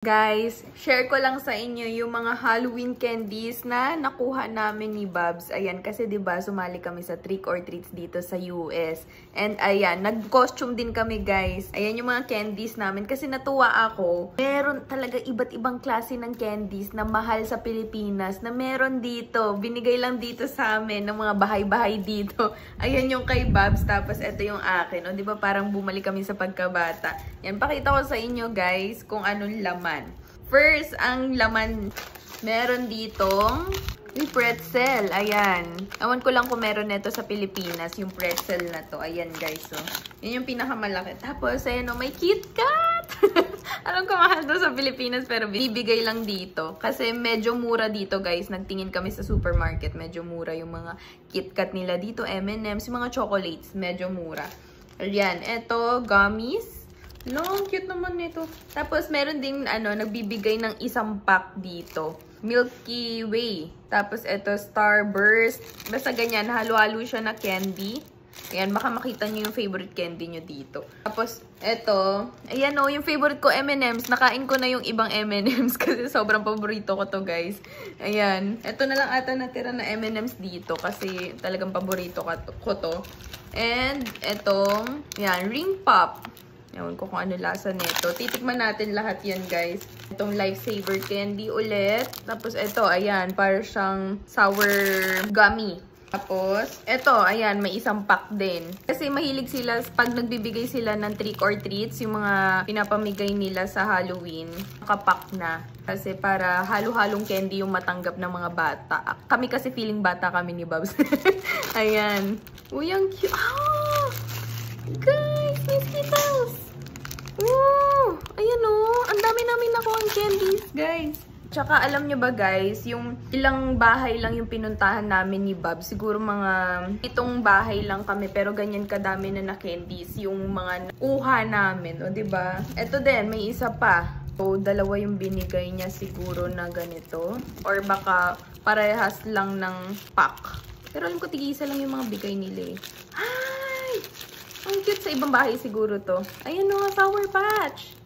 Guys, share ko lang sa inyo yung mga Halloween candies na nakuha namin ni Babs. Ayan, kasi 'di ba sumali kami sa trick or treats dito sa US. And ayan, nag-costume din kami, guys. Ayan yung mga candies namin kasi natuwa ako. Meron talaga iba't ibang klase ng candies na mahal sa Pilipinas na meron dito. Binigay lang dito sa amin ng mga bahay-bahay dito. Ayan yung kay Babs, tapos ito yung akin. O 'di ba parang bumalik kami sa pagkabata. Yan, pakita ko sa inyo, guys, kung anong laman. First, ang laman, meron ditong yung pretzel. Ayan. Ewan ko lang kung meron nito sa Pilipinas, yung pretzel na to. Ayan, guys. So, yun yung pinakamalaki. Tapos, ayan o, may KitKat! Alam ko mahal to sa Pilipinas, pero bibigay lang dito. Kasi medyo mura dito, guys. Nagtingin kami sa supermarket. Medyo mura yung mga KitKat nila dito. M&M's, yung mga chocolates. Medyo mura. Ayan. Ito, gummies. No, cute naman nito. Tapos, meron din, nagbibigay ng isang pack dito. Milky Way. Tapos, ito, Starburst. Basta ganyan, halo-halo siya na candy. Ayan, baka makita nyo yung favorite candy nyo dito. Tapos, ito. Ayan o, yung favorite ko, M&M's. Nakain ko na yung ibang M&M's kasi sobrang paborito ko to, guys. Ayan. Ito na lang ata natira na M&M's dito kasi talagang paborito ko to. And, itong, yan, Ring Pop. Ewan ko kung ano lasa nito. Titikman natin lahat yan, guys. Itong Lifesaver Candy ulit. Tapos ito, ayan, para siyang sour gummy. Tapos, ito, ayan, may isang pack din. Kasi mahilig sila, pag nagbibigay sila ng trick or treats, yung mga pinapamigay nila sa Halloween, nakapack na. Kasi para halo-halong candy yung matanggap ng mga bata. Kami kasi feeling bata kami ni Babs. Ayan. Uy, ang cute. Oh! Guys, may Skittles! Ooh! Ayan o! Ang dami namin nakuha ang candies, guys. Tsaka alam nyo ba, guys, yung ilang bahay lang yung pinuntahan namin ni Bob. Siguro mga itong bahay lang kami, pero ganyan kadami na candies yung mga nakuha namin. O, diba? Ito din, may isa pa. So, dalawa yung binigay niya siguro na ganito. Or baka parehas lang ng pack. Pero alam ko, tig-isa lang yung mga bigay nila eh. Hi! Ang cute, sa ibang bahay siguro to. Ayan o, Sour Patch.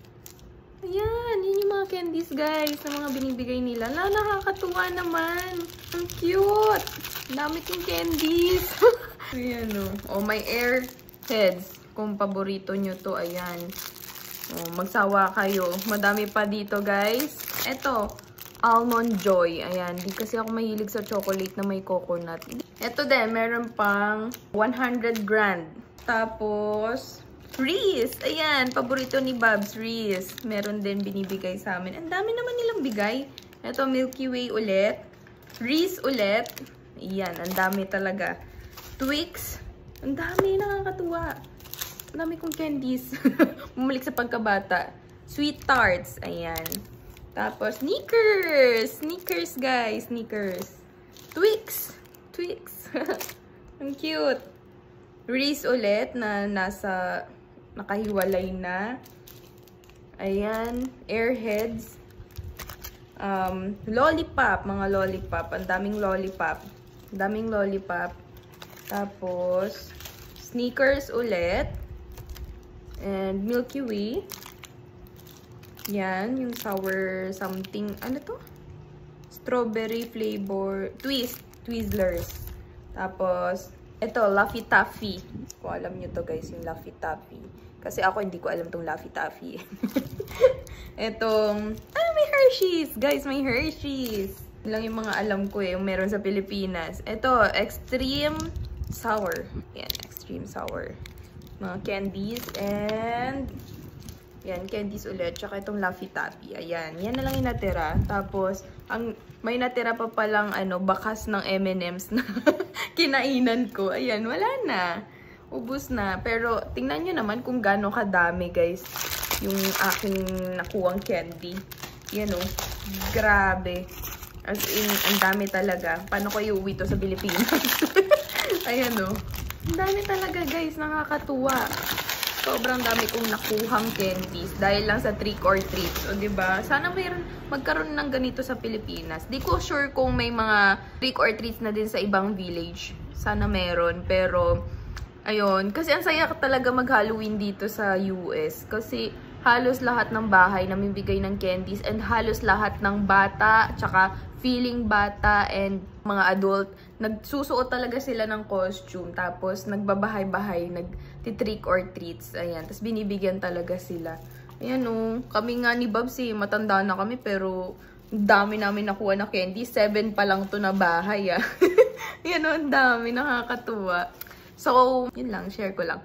Ayan, yun yung mga candies, guys, na mga binibigay nila. Nakakatuwa naman. Ang cute. Dami kong candies. Ayan o. Oh, may Airheads. Kung paborito nyo to, ayan. Oh, magsawa kayo. Madami pa dito, guys. Eto, Almond Joy. Ayan, di kasi ako mahilig sa chocolate na may coconut. Eto din, meron pang 100 grand. Tapos, Reese. Ayan, paborito ni Babs, Reese. Meron din binibigay sa amin. Ang dami naman nilang bigay. Ito, Milky Way ulit. Reese ulit. Ayan, ang dami talaga. Twix. Ang dami, nakakatuwa. Ang dami kong candies. Bumalik sa pagkabata. Sweet Tarts. Ayan. Tapos, Snickers. Snickers, guys. Snickers. Twix. Twix. Ang cute. Reese ulit na nasa nakahiwalay na. Ayan. Airheads. Lollipop. Mga lollipop. Ang daming lollipop. Ang daming lollipop. Tapos, Snickers ulit. And Milky Way. Yan. Yung sour something. Ano to? Strawberry flavor. Twizzlers. Tapos, ito, Laffy Taffy. Kung alam nyo to, guys, yung Laffy Taffy. Kasi ako, hindi ko alam tong Laffy Taffy. Itong, may Hershey's. Guys, may Hershey's. Yun lang yung mga alam ko yung meron sa Pilipinas. Ito, Extreme Sour. Yan, Extreme Sour. Mga candies. And, yan, candies ulit. Tsaka itong Laffy Taffy. Ayan, yan na lang yung natira. Tapos, may natira pa palang, bakas ng M&M's na kinainan ko. Ayan, wala na. Ubus na. Pero, tingnan nyo naman kung gaano kadami, guys, yung aking nakuwang candy. Yan o. Grabe. As in, ang dami talaga. Paano ko iuwi to sa Pilipinas? Ayan o. Ang dami talaga, guys. Nakakatuwa. Sobrang dami kong nakuhang candies dahil lang sa trick or treats. O, diba? Sana magkaroon ng ganito sa Pilipinas. Di ko sure kung may mga trick or treats na din sa ibang village. Sana meron. Pero, ayun. Kasi ang saya talaga mag-Halloween dito sa US. Kasi halos lahat ng bahay namimigay ng candies and halos lahat ng bata, tsaka feeling bata and mga adult, nagsusuot talaga sila ng costume. Tapos nagbabahay-bahay, nagtitrick or treats. Ayan, tapos binibigyan talaga sila. Ayan o, kami nga ni Babs matanda na kami pero dami namin nakuha na candy. 7 pa lang to na bahay Yan o, ang dami, nakakatuwa. So, yun lang, share ko lang.